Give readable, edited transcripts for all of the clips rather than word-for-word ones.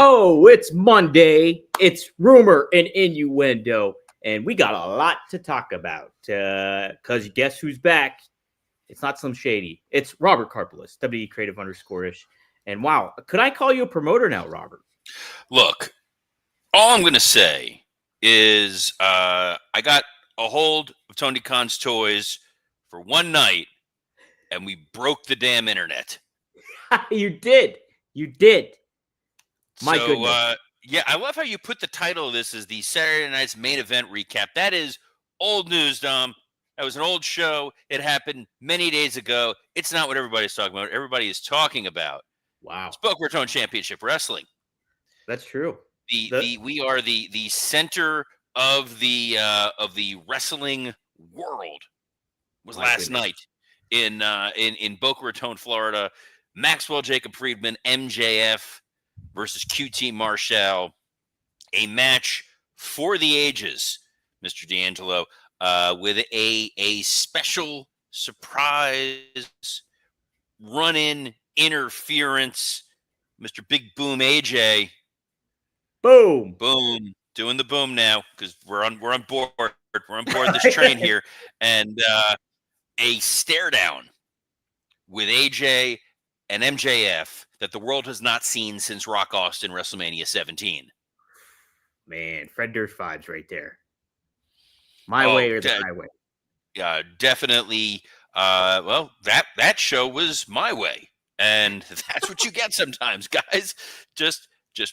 Oh, it's Monday. It's rumor and innuendo. And we got a lot to talk about. Because guess who's back? It's not Slim Shady. It's Robert Karpelis, WE Creative _ish. And wow, could I call you a promoter now, Robert? Look, all I'm going to say is I got a hold of Tony Khan's toys for one night, and we broke the damn internet. You did. You did. My goodness. Yeah, I love how you put the title of this as the Saturday Night's Main Event Recap. That is old news, Dom. That was an old show. It happened many days ago. It's not what everybody's talking about. Everybody is talking about. Wow. Boca Raton Championship Wrestling. That's true. We are the center of the wrestling world. Was last night in Boca Raton, Florida. Maxwell Jacob Friedman, MJF versus QT Marshall, a match for the ages, Mr. D'Angelo, with a special surprise run-in interference. Mr. Big Boom AJ. Boom. Doing the boom now because we're on board. We're on board this train here. And a stare down with AJ and MJF that the world has not seen since Rock Austin WrestleMania 17. Man, Fred Durst vibes right there. My way or the highway. Yeah, definitely. Well, that show was my way, and that's what you get sometimes, guys. Just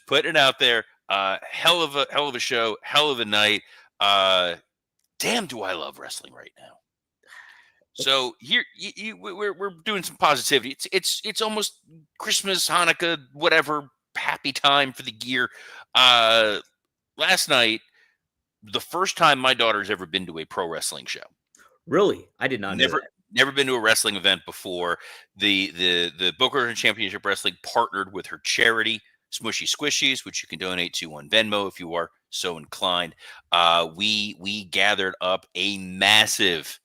putting it out there. Hell of a show, hell of a night. Damn, do I love wrestling right now. So here, we're doing some positivity. It's almost Christmas, Hanukkah, whatever, happy time for the gear. Last night, the first time my daughter's ever been to a pro wrestling show. Really, I did not know that. Never been to a wrestling event before. The Boca Raton Championship Wrestling partnered with her charity, Smushy Squishies, which you can donate to on Venmo if you are so inclined. We gathered up a massive,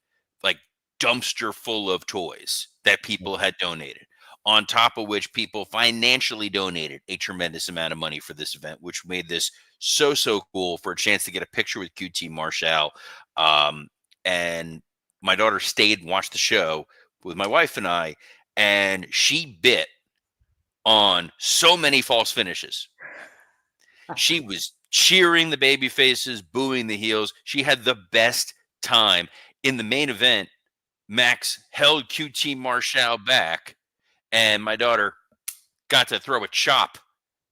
dumpster full of toys that people had donated, on top of which people financially donated a tremendous amount of money for this event, which made this so cool for a chance to get a picture with QT Marshall. And my daughter stayed and watched the show with my wife and I, and she bit on so many false finishes. She was cheering the baby faces, booing the heels. She had the best time. In the main event, Max held QT Marshall back, and my daughter got to throw a chop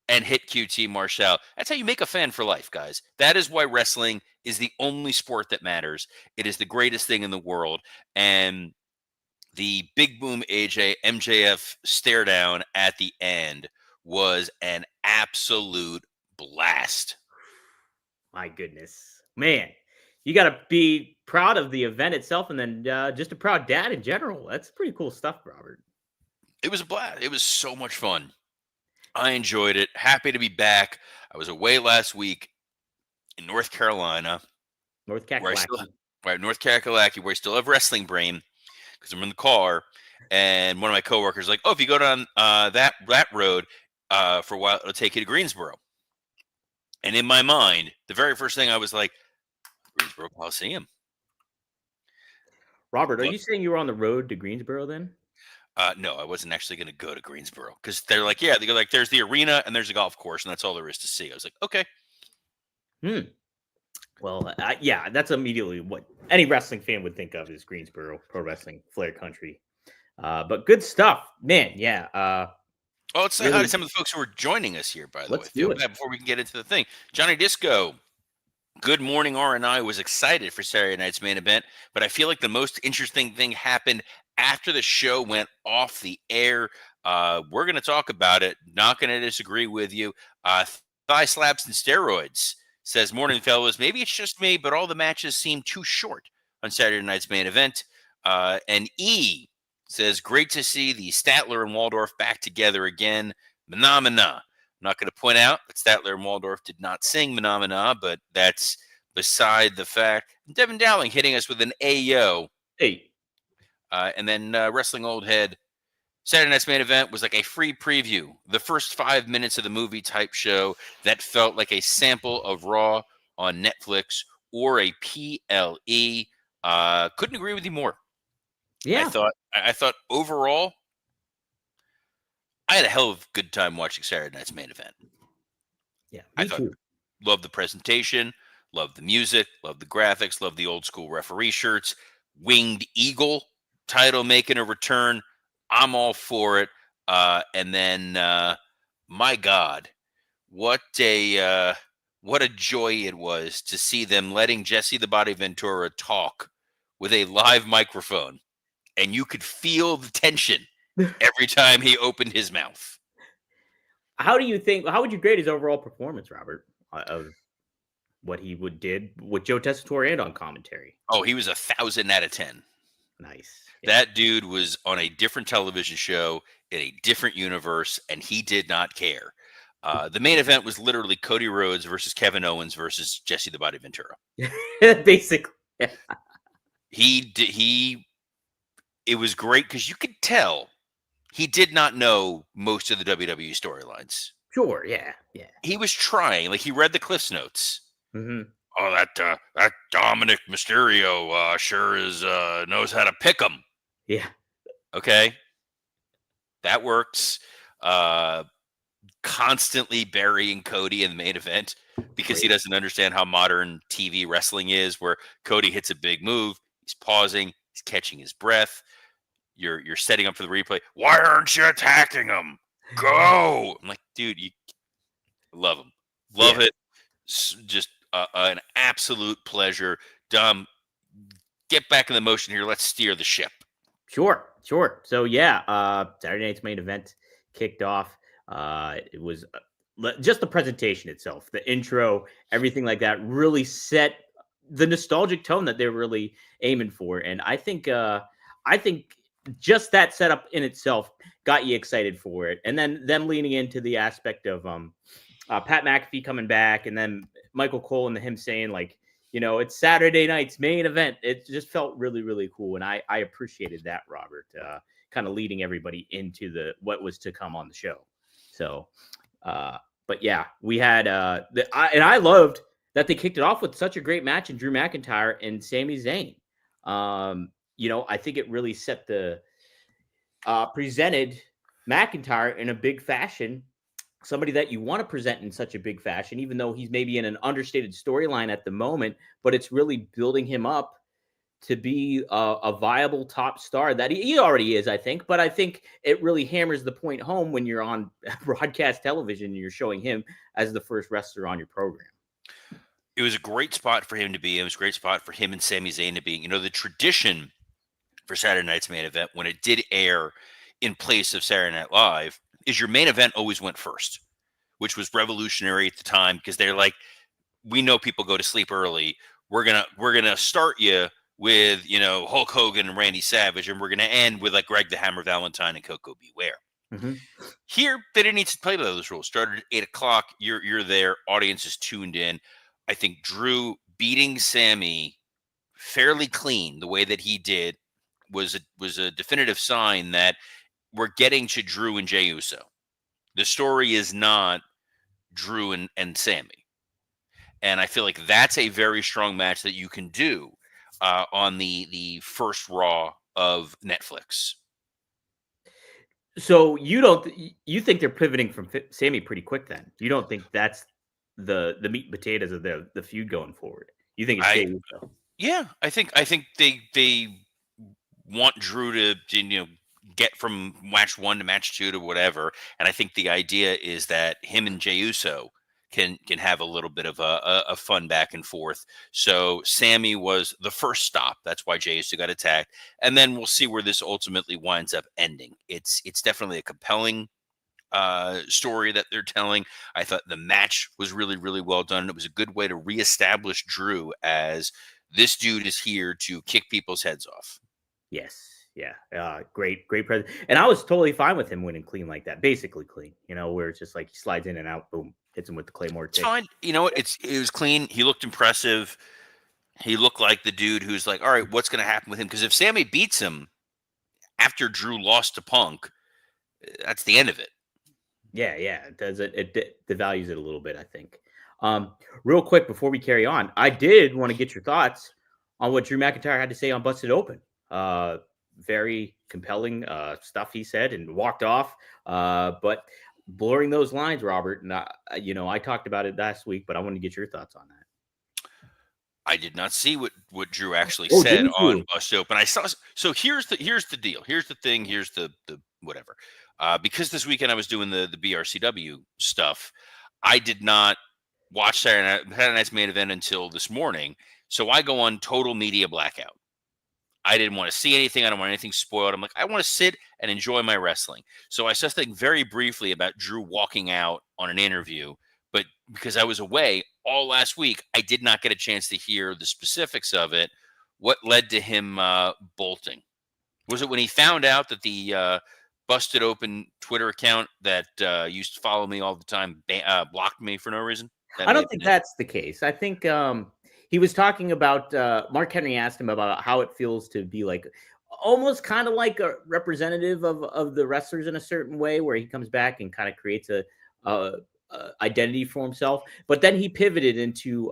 and hit QT Marshall. That's how you make a fan for life, guys. That is why wrestling is the only sport that matters. It is the greatest thing in the world. And the Big Boom AJ MJF stare down at the end was an absolute blast. My goodness, man. You got to be proud of the event itself, and then just a proud dad in general. That's pretty cool stuff, Robert. It was a blast. It was so much fun. I enjoyed it. Happy to be back. I was away last week in North Carolina. North Kakalaki. North Kakalaki, where I still have wrestling brain because I'm in the car. And one of my coworkers was like, oh, if you go down that road for a while, it'll take you to Greensboro. And in my mind, the very first thing I was like, Greensboro Coliseum. Robert, are you saying you were on the road to Greensboro then? No, I wasn't actually going to go to Greensboro because they're like, yeah, they go like, there's the arena and there's a golf course and that's all there is to see. I was like, okay. Well, yeah, that's immediately what any wrestling fan would think of is Greensboro Pro Wrestling Flair Country. But good stuff, man. Yeah. Let's say hi to some of the folks who are joining us here, by the way. Feel bad before we can get into the thing. Johnny Disco. Good morning, R&I was excited for Saturday night's main event, but I feel like the most interesting thing happened after the show went off the air. We're going to talk about it. Not going to disagree with you. Thigh slaps and steroids, says, morning, fellas. Maybe it's just me, but all the matches seem too short on Saturday night's main event. And E says, great to see the Statler and Waldorf back together again. Phenomena. I'm not going to point out that Statler and Waldorf did not sing Phenomena, but that's beside the fact. Devin Dowling hitting us with an AO. Hey. And then Wrestling Old Head Saturday Night's Main Event was like a free preview, the first 5 minutes of the movie type show that felt like a sample of Raw on Netflix or a PLE. Couldn't agree with you more. Yeah. I thought overall, I had a hell of a good time watching Saturday Night's Main Event. Yeah, I me thought, too. loved the presentation, loved the music, loved the graphics, loved the old school referee shirts, Winged Eagle title making a return. I'm all for it. And then, my God, what a joy it was to see them letting Jesse the Body Ventura talk with a live microphone, and you could feel the tension every time he opened his mouth. How would you grade his overall performance, Robert, of what he did with Joe Tessitore and on commentary? Oh, he was 1,000 out of 10. Nice. Yeah. That dude was on a different television show in a different universe, and he did not care. The main event was literally Cody Rhodes versus Kevin Owens versus Jesse the Body Ventura. Basically. It was great because you could tell he did not know most of the WWE storylines. Sure. Yeah. Yeah. He was trying, like he read the Cliff's notes. Mm-hmm. Oh, that Dominic Mysterio sure is knows how to pick 'em. Yeah. Okay, that works. Constantly burying Cody in the main event because he doesn't understand how modern TV wrestling is, where Cody hits a big move, he's pausing, he's catching his breath. You're setting up for the replay. Why aren't you attacking him? Go! I'm like, dude, you love him, love it. Just an absolute pleasure. Dom, get back in the motion here. Let's steer the ship. Sure. So yeah, Saturday Night's Main Event kicked off. It was just the presentation itself, the intro, everything like that really set the nostalgic tone that they're really aiming for. And I think just that setup in itself got you excited for it. And then them leaning into the aspect of Pat McAfee coming back, and then Michael Cole and him saying like, it's Saturday night's main event. It just felt really, really cool. And I appreciated that, Robert, kind of leading everybody into what was to come on the show. So, but yeah, we had, and I loved that they kicked it off with such a great match in Drew McIntyre and Sami Zayn. I think it really set presented McIntyre in a big fashion, somebody that you want to present in such a big fashion, even though he's maybe in an understated storyline at the moment, but it's really building him up to be a viable top star that he already is, I think. But I think it really hammers the point home when you're on broadcast television and you're showing him as the first wrestler on your program. It was a great spot for him to be. It was a great spot for him and Sami Zayn to be. The tradition for Saturday Night's Main Event, when it did air in place of Saturday Night Live, is your main event always went first, which was revolutionary at the time because they're like, we know people go to sleep early. We're gonna start you with Hulk Hogan and Randy Savage, and we're gonna end with like Greg the Hammer Valentine and Coco Beware. Mm-hmm. Here, they didn't need to play by those rules. Started at 8:00. You're there. Audience is tuned in. I think Drew beating Sammy fairly clean the way that he did was a definitive sign that we're getting to Drew and Jey Uso. The story is not Drew and Sammy. And I feel like that's a very strong match that you can do on the first Raw of Netflix. So you think they're pivoting from Sammy pretty quick then? You don't think that's the meat and potatoes of the feud going forward? You think it's Jey Uso? Yeah, I think they want Drew to get from match 1 to match 2 to whatever, and I think the idea is that him and Jey Uso can have a little bit of a fun back and forth. So Sammy was the first stop. That's why Jey Uso got attacked, and then we'll see where this ultimately winds up ending. It's definitely a compelling story that they're telling. I thought the match was really, really well done. It was a good way to reestablish Drew as this dude is here to kick people's heads off. Yes. Yeah. Great present. And I was totally fine with him winning clean like that. Basically clean, where it's just like he slides in and out, boom, hits him with the Claymore. It's fine. You know what? It was clean. He looked impressive. He looked like the dude who's like, all right, what's going to happen with him? Because if Sammy beats him after Drew lost to Punk, that's the end of it. Yeah, it does it devalues it a little bit, I think. Real quick before we carry on, I did want to get your thoughts on what Drew McIntyre had to say on Busted Open. Very compelling stuff he said and walked off. But blurring those lines, Robert, and I talked about it last week, but I want to get your thoughts on that. I did not see what Drew actually Oh, said didn't on you? Busted Open. I saw. So here's the deal. Here's the thing. Here's the whatever. Because this weekend I was doing the BRCW stuff, I did not watch Saturday Night's Main Event until this morning. So I go on total media blackout. I didn't want to see anything. I don't want anything spoiled. I'm like, I want to sit and enjoy my wrestling. So I saw something very briefly about Drew walking out on an interview, but because I was away all last week, I did not get a chance to hear the specifics of it. What led to him bolting? Was it when he found out that the Busted Open Twitter account that used to follow me all the time blocked me for no reason? That I may don't have think been it. that's the case. I think he was talking about Mark Henry asked him about how it feels to be like almost kind of like a representative of the wrestlers in a certain way, where he comes back and kind of creates a identity for himself. But then he pivoted into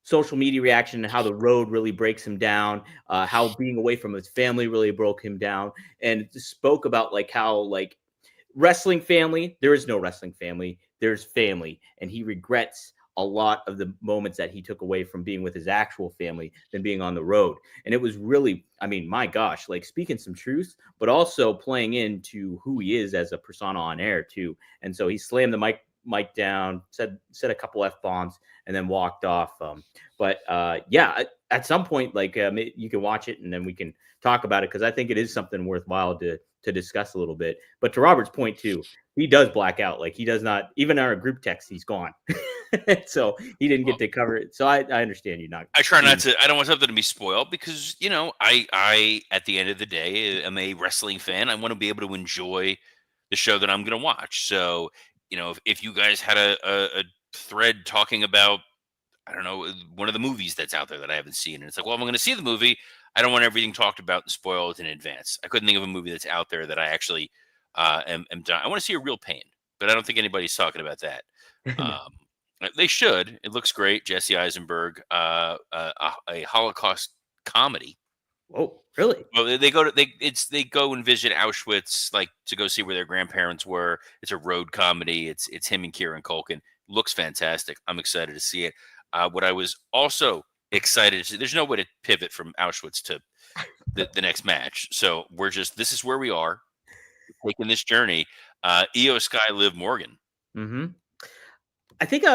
social media reaction and how the road really breaks him down, how being away from his family really broke him down, and spoke about like how like wrestling family, there is no wrestling family, there's family, and he regrets a lot of the moments that he took away from being with his actual family than being on the road. And it was really, I mean, my gosh, like speaking some truth, but also playing into who he is as a persona on air too. And so he slammed the mic down, said a couple F-bombs, and then walked off. But yeah, at some point, like you can watch it and then we can talk about it, because I think it is something worthwhile to discuss a little bit. But to Robert's point too, he does black out. Like he does not, even our group text, he's gone. So he didn't get to cover it. So I understand you not. I try not to. I don't want something to be spoiled because I at the end of the day am a wrestling fan. I want to be able to enjoy the show that I'm going to watch. So if you guys had a thread talking about, I don't know, one of the movies that's out there that I haven't seen, and it's like, well, I'm going to see the movie. I don't want everything talked about and spoiled in advance. I couldn't think of a movie that's out there that I actually am done. I want to see a real Pain, but I don't think anybody's talking about that. No. They should. It looks great. Jesse Eisenberg, a Holocaust comedy. Oh, really? Well, they go and visit Auschwitz, like to go see where their grandparents were. It's a road comedy. It's him and Kieran Culkin. Looks fantastic. I'm excited to see it. What I was also excited to see, there's no way to pivot from Auschwitz to the next match. So this is where we are, taking this journey. Io Sky, Liv Morgan. Mm-hmm. I think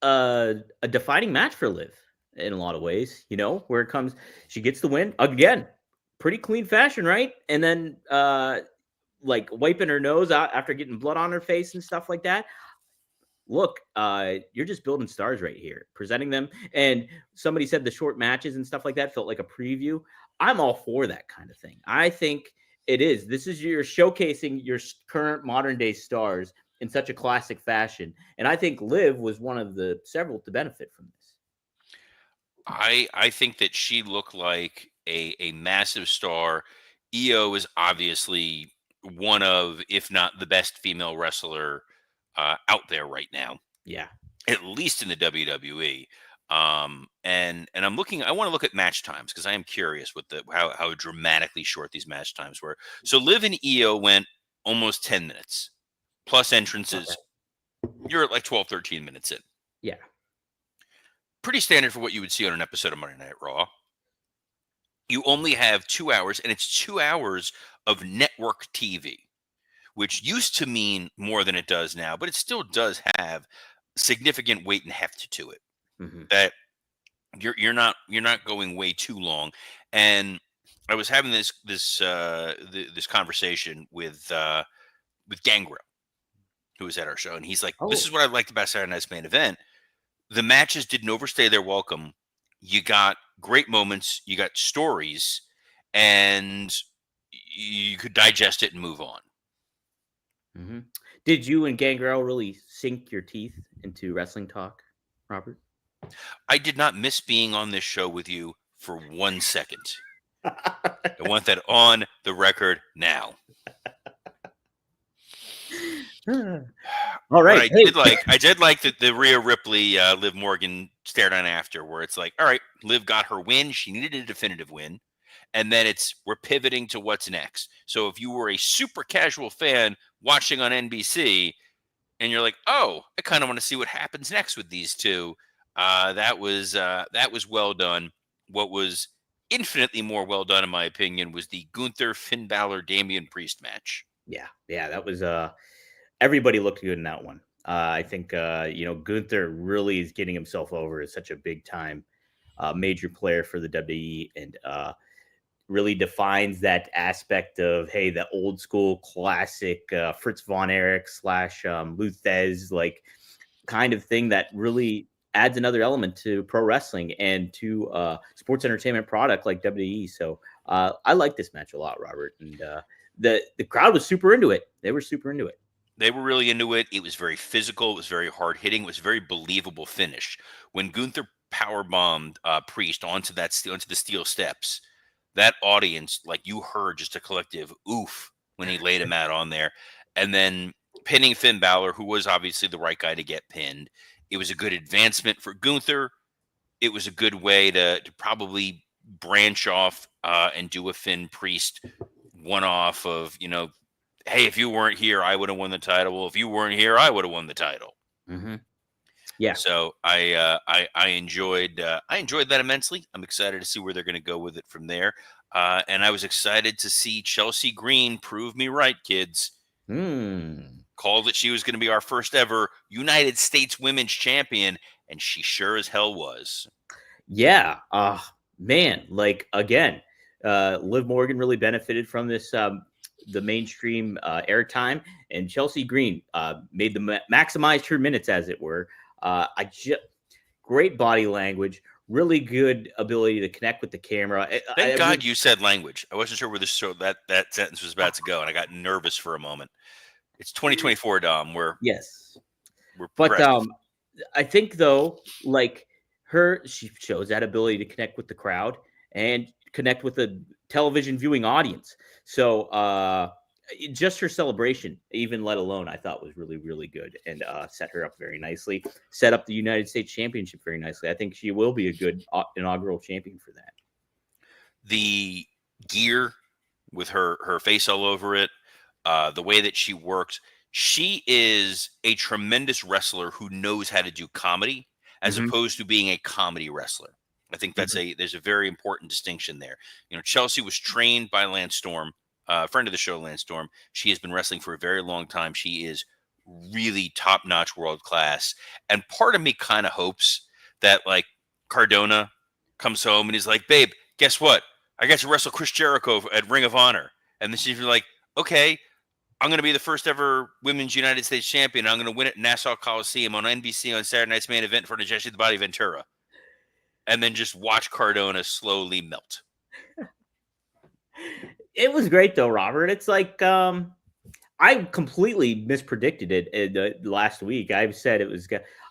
a defining match for Liv in a lot of ways, where it comes, she gets the win again, pretty clean fashion, right? And then like wiping her nose out after getting blood on her face and stuff like that. Look, you're just building stars right here, presenting them. And somebody said the short matches and stuff like that felt like a preview. I'm all for that kind of thing. I think it is. This is you're showcasing your current modern day stars in such a classic fashion. And I think Liv was one of the several to benefit from this. I think that she looked like a massive star. Io is obviously one of, if not the best female wrestler out there right now, Yeah. at least in the WWE. And I'm looking. I want to look at match times because I am curious with how dramatically short these match times were. So Liv and Io went almost 10 minutes plus entrances. Okay. You're at like 12, 13 minutes in. Yeah. Pretty standard for what you would see on an episode of Monday Night Raw. You only have 2 hours, and it's 2 hours of network TV, which used to mean more than it does now, but it still does have significant weight and heft to it. Mm-hmm. That you're not going way too long. And I was having this conversation with Gangrel, who was at our show, and he's like, "This is what I liked about Saturday Night's Main Event. The matches didn't overstay their welcome. You got great moments, you got stories, and you could digest it and move on." Mm-hmm. Did you and Gangrel really sink your teeth into wrestling talk, Robert? I did not miss being on this show with you for 1 second. I want that on the record now. All But right. Hey. I did like that the Rhea Ripley, Liv Morgan stared on after, where it's like, all right, Liv got her win. She needed a definitive win. And then we're pivoting to what's next. So if you were a super casual fan watching on NBC and you're like, oh, I kind of want to see what happens next with these two, that was well done. What was infinitely more well done, in my opinion, was the Gunther Finn Balor Damian Priest match. Yeah, that was everybody looked good in that one. I think Gunther really is getting himself over as such a big time major player for the WWE, and really defines that aspect of, hey, the old school classic Fritz von Erich slash Luthez like kind of thing that really adds another element to pro wrestling and to sports entertainment product like WWE. So I like this match a lot, Robert, and the crowd was super into it. They were super into it. They were really into it. It was very physical. It was very hard hitting. It was a very believable finish. When Gunther power bombed Priest onto the steel steps, that audience, like, you heard just a collective oof when he laid him out on there. And then pinning Finn Balor, who was obviously the right guy to get pinned. It was a good advancement for Gunther. It was a good way to probably branch off and do a Finn Priest one-off of, hey, if you weren't here, I would have won the title. Well, if you weren't here, I would have won the title. Mm-hmm. Yeah. So I enjoyed that immensely. I'm excited to see where they're going to go with it from there. And I was excited to see Chelsea Green prove me right, kids. Called that she was going to be our first ever United States Women's Champion, and she sure as hell was. Yeah. Man, like, again, Liv Morgan really benefited from this, the mainstream airtime, and Chelsea Green made maximized her minutes, as it were. Great body language, really good ability to connect with the camera. Thank God you said language. I wasn't sure where that sentence was about to go, and I got nervous for a moment. It's 2024, Dom. We're but I think, though, like, she shows that ability to connect with the crowd and connect with the television viewing audience. So just her celebration, even let alone, I thought was really, really good, and set her up very nicely. Set up the United States Championship very nicely. I think she will be a good inaugural champion for that. The gear with her face all over it, the way that she works. She is a tremendous wrestler who knows how to do comedy as opposed to being a comedy wrestler. I think there's a very important distinction there. Chelsea was trained by Lance Storm, a friend of the show, Lance Storm. She has been wrestling for a very long time. She is really top-notch, world-class. And part of me kind of hopes that, like, Cardona comes home and he's like, babe, guess what? I got to wrestle Chris Jericho at Ring of Honor. And then she's like, okay, I'm going to be the first ever Women's United States Champion. I'm going to win it at Nassau Coliseum on NBC on Saturday Night's Main Event for Jesse the Body Ventura. And then just watch Cardona slowly melt. It was great, though, Robert. It's like, I completely mispredicted it last week. I said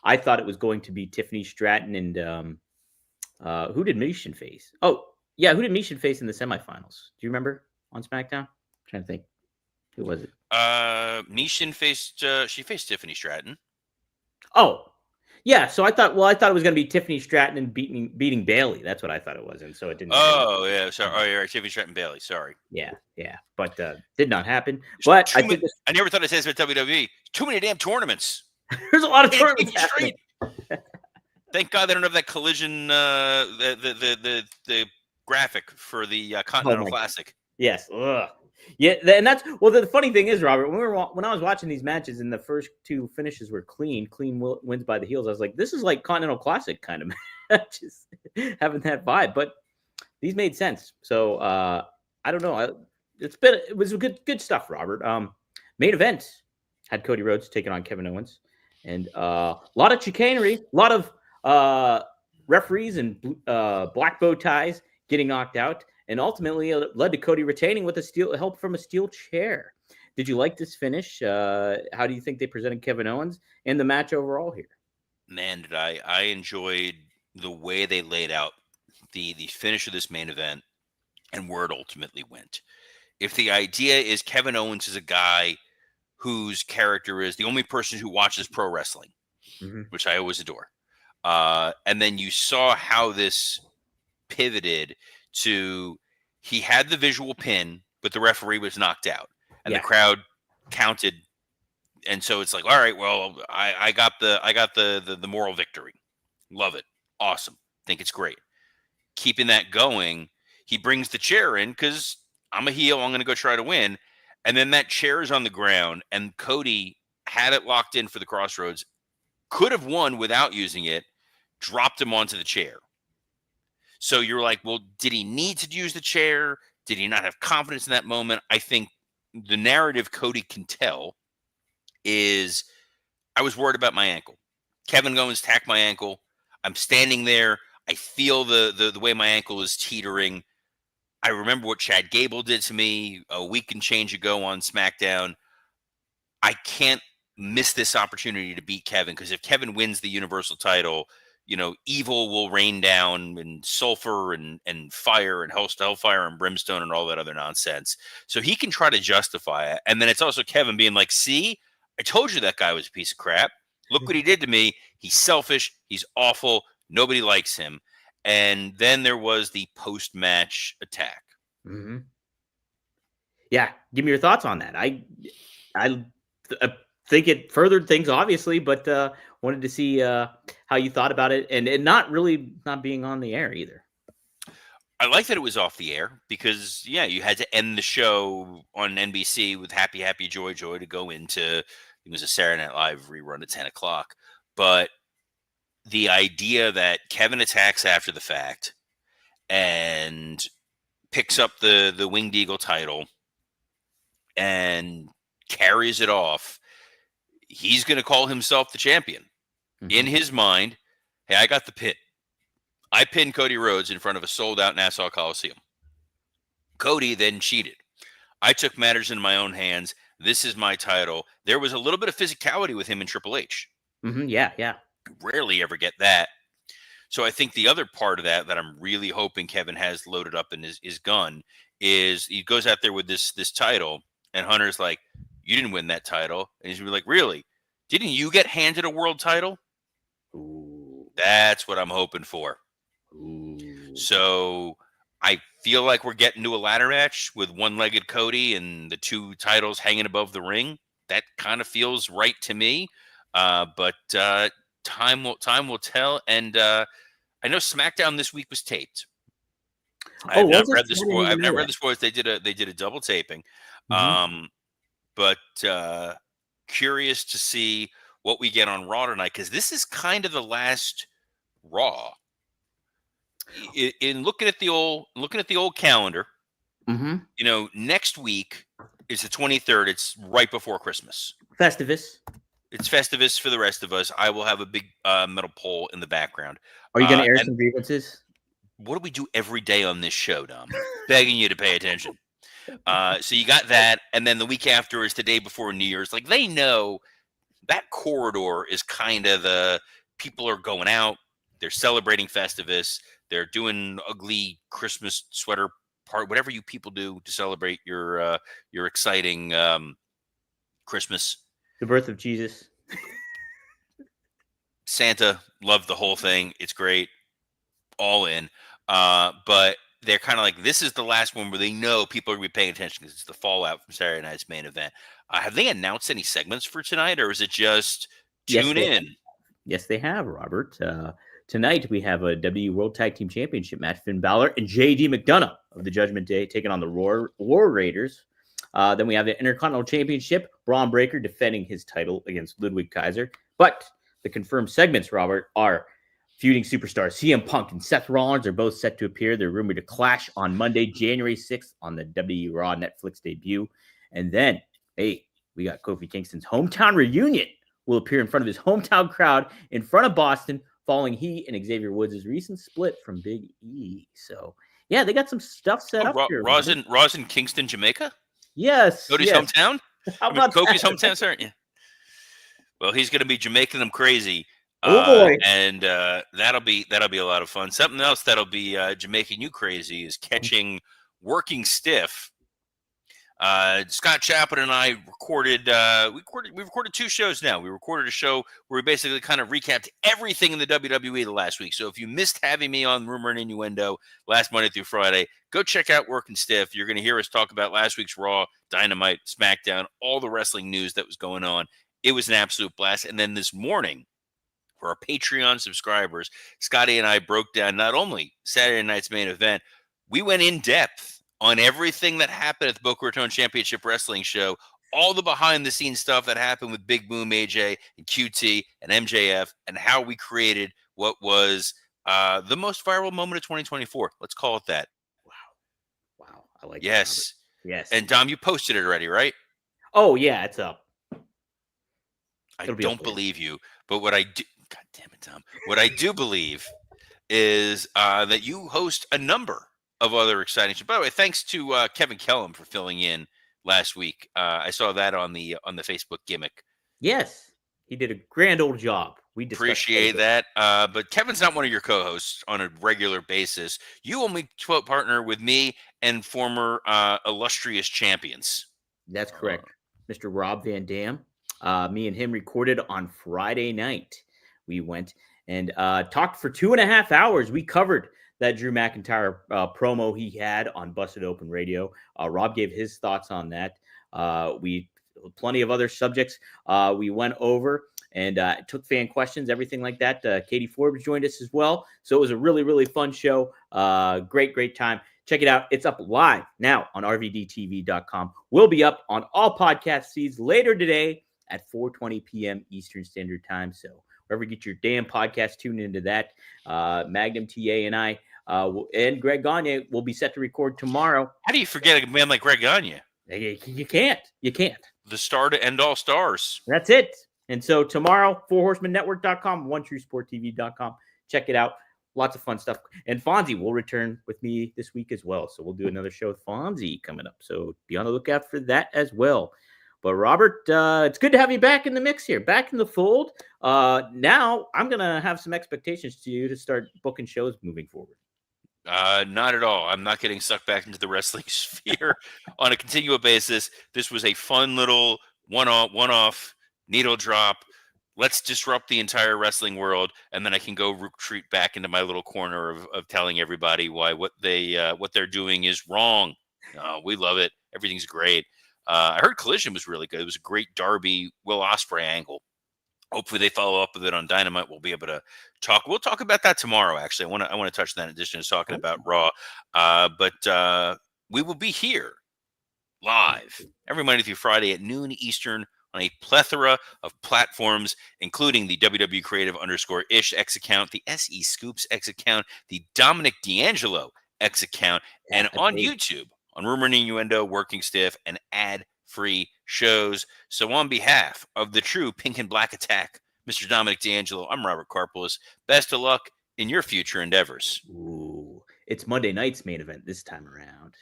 I thought it was going to be Tiffany Stratton and who did Mishin face? Oh, yeah, who did Mishin face in the semifinals? Do you remember on SmackDown? I'm trying to think. Who was it? Mishin faced Tiffany Stratton. Oh, yeah. So I thought it was going to be Tiffany Stratton and beating Bailey. That's what I thought it was, and so it didn't. Oh, yeah. Sorry. Oh, you're right. Tiffany Stratton Bailey. Sorry. Yeah. But did not happen. But I never thought I'd say this about WWE. Too many damn tournaments. There's a lot of tournaments happening. Thank God they don't have that collision, the graphic for the Continental Classic. Yes. Ugh. Yeah, and that's the funny thing is, Robert, when I was watching these matches and the first two finishes were clean wins by the heels, I was like, this is like Continental Classic kind of matches, having that vibe. But these made sense. So I don't know. It was good stuff, Robert. Main event had Cody Rhodes taking on Kevin Owens, and a lot of chicanery, a lot of referees and black bow ties getting knocked out. And ultimately, it led to Cody retaining with help from a steel chair. Did you like this finish? How do you think they presented Kevin Owens and the match overall here? Man, did I enjoyed the way they laid out the finish of this main event and where it ultimately went. If the idea is Kevin Owens is a guy whose character is the only person who watches pro wrestling, which I always adore. And then you saw how this pivoted to he had the visual pin, but the referee was knocked out, and the crowd counted. And so it's like, all right, well, I got the moral victory. Love it. Awesome. Think it's great. Keeping that going, he brings the chair in because I'm a heel. I'm going to go try to win. And then that chair is on the ground, and Cody had it locked in for the Crossroads. Could have won without using it, dropped him onto the chair. So you're like, well, did he need to use the chair? Did he not have confidence in that moment? I think the narrative Cody can tell is I was worried about my ankle. Kevin Owens tacked my ankle. I'm standing there. I feel the way my ankle is teetering. I remember what Chad Gable did to me a week and change ago on SmackDown. I can't miss this opportunity to beat Kevin, because if Kevin wins the Universal title, evil will rain down, and sulfur and fire and hellfire and brimstone and all that other nonsense. So he can try to justify it. And then it's also Kevin being like, see, I told you that guy was a piece of crap. Look what he did to me. He's selfish. He's awful. Nobody likes him. And then there was the post-match attack. Yeah, give me your thoughts on that. I think it furthered things, obviously, but wanted to see how you thought about it, and not being on the air either. I like that it was off the air because, you had to end the show on NBC with Happy, Happy, Joy, Joy to go into, it was a Saturday Night Live rerun at 10 o'clock. But the idea that Kevin attacks after the fact and picks up the Winged Eagle title and carries it off, he's going to call himself the champion. In his mind, hey, I got the pin. I pinned Cody Rhodes in front of a sold-out Nassau Coliseum. Cody then cheated. I took matters into my own hands. This is my title. There was a little bit of physicality with him and Triple H. Yeah. Rarely ever get that. So I think the other part of that I'm really hoping Kevin has loaded up in his gun is he goes out there with this title, and Hunter's like, you didn't win that title. And he's like, really? Didn't you get handed a world title? Ooh. That's what I'm hoping for. Ooh. So I feel like we're getting to a ladder match with one-legged Cody and the two titles hanging above the ring. That kind of feels right to me. But time will tell. And I know SmackDown this week was taped. I've not read the spoilers. I've not read the spoilers. They did a double taping. But curious to see what we get on Raw tonight, because this is kind of the last Raw. In looking at the old calendar, next week is the 23rd. It's right before Christmas. Festivus. It's Festivus for the rest of us. I will have a big metal pole in the background. Are you going to air some grievances? What do we do every day on this show, Dom? Begging you to pay attention. So you got that, and then the week after is the day before New Year's. Like, they know that corridor is kind of the people are going out. They're celebrating Festivus. They're doing ugly Christmas sweater part, whatever you people do to celebrate your exciting Christmas. The birth of Jesus. Santa, loved the whole thing. It's great. All in. But they're kind of like, this is the last one where they know people are going to be paying attention because it's the fallout from Saturday night's main event. Have they announced any segments for tonight, or is it just tune in? Yes, they have, Robert. Tonight, we have a WWE World Tag Team Championship match. Finn Balor and J.D. McDonough of the Judgment Day taking on the War Raiders. Then we have the Intercontinental Championship. Braun Breaker defending his title against Ludwig Kaiser. But the confirmed segments, Robert, are feuding superstars CM Punk and Seth Rollins are both set to appear. They're rumored to clash on Monday, January 6th on the WWE Raw Netflix debut. And then, we got Kofi Kingston's hometown reunion. Will appear in front of his hometown crowd in front of Boston, following he and Xavier Woods' recent split from Big E. So, yeah, they got some stuff set up here. Raw's in Kingston, Jamaica? Yes. Cody's hometown? How about Kofi's hometown, sir? Yeah. Well, he's going to be Jamaican them crazy. Oh, boy. And that'll be a lot of fun. Something else that'll be Jamaican you crazy is catching Working Stiff Scott Chaplin and I recorded. We recorded 2 shows now. We recorded a show where we basically kind of recapped everything in the WWE the last week. So if you missed having me on Rumor and Innuendo last Monday through Friday, go check out Working Stiff. You're going to hear us talk about last week's Raw, Dynamite, SmackDown, all the wrestling news that was going on. It was an absolute blast. And then this morning, for our Patreon subscribers, Scotty and I broke down not only Saturday night's main event, we went in depth on everything that happened at the Boca Raton Championship Wrestling show, all the behind-the-scenes stuff that happened with Big Boom AJ and QT and MJF, and how we created what was the most viral moment of 2024. Let's call it that. Wow. I like yes. That, yes. And Dom, you posted it already, right? Oh, yeah, it's up. I don't believe you, but what I do, God damn it, Tom, what I do believe is that you host a number of other exciting shows. By the way, thanks to Kevin Kellum for filling in last week. I saw that on the Facebook gimmick. Yes, he did a grand old job. We appreciate that. But Kevin's not one of your co-hosts on a regular basis. You only partner with me and former illustrious champions. That's correct. Mr. Rob Van Dam. Me and him recorded on Friday night. We went and talked for 2.5 hours. We covered that Drew McIntyre promo he had on Busted Open Radio. Rob gave his thoughts on that. We plenty of other subjects we went over and took fan questions, everything like that. Katie Forbes joined us as well. So it was a really, really fun show. Great time. Check it out. It's up live now on rvdtv.com. We'll be up on all podcast feeds later today at 4:20 p.m. Eastern Standard Time. So wherever you get your damn podcast, tune into that. Magnum TA and I and Greg Gagne will be set to record tomorrow. How do you forget a man like Greg Gagne? You can't. The star to end all stars. That's it. And so tomorrow, fourhorsemannetwork.com, onetruesporttv.com. Check it out. Lots of fun stuff. And Fonzie will return with me this week as well. So we'll do another show with Fonzie coming up. So be on the lookout for that as well. But Robert, it's good to have you back in the mix here, back in the fold. Now I'm going to have some expectations to you to start booking shows moving forward. Not at all. I'm not getting sucked back into the wrestling sphere on a continual basis. This was a fun little one-off needle drop. Let's disrupt the entire wrestling world, and then I can go retreat back into my little corner of telling everybody why what they're doing is wrong. We love it. Everything's great. I heard Collision was really good. It was a great Darby Will Ospreay angle. Hopefully they follow up with it on Dynamite. We'll be able to talk. We'll talk about that tomorrow. Actually, I want to touch that in addition to talking about Raw. But we will be here live every Monday through Friday at noon Eastern on a plethora of platforms, including the WWE Creative _ish X account, the SE Scoops X account, the Dominic D'Angelo X account, and on YouTube on Rumor and Innuendo, Working Stiff, and ad-free shows. So on behalf of the true Pink and Black Attack, Mr. Dominic D'Angelo, I'm Robert Karpelis. Best of luck in your future endeavors. Ooh, it's Monday night's main event this time around.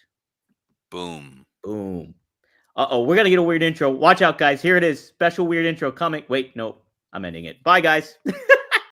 Boom. Uh-oh, we're going to get a weird intro. Watch out, guys. Here it is. Special weird intro coming. Wait, no, I'm ending it. Bye, guys.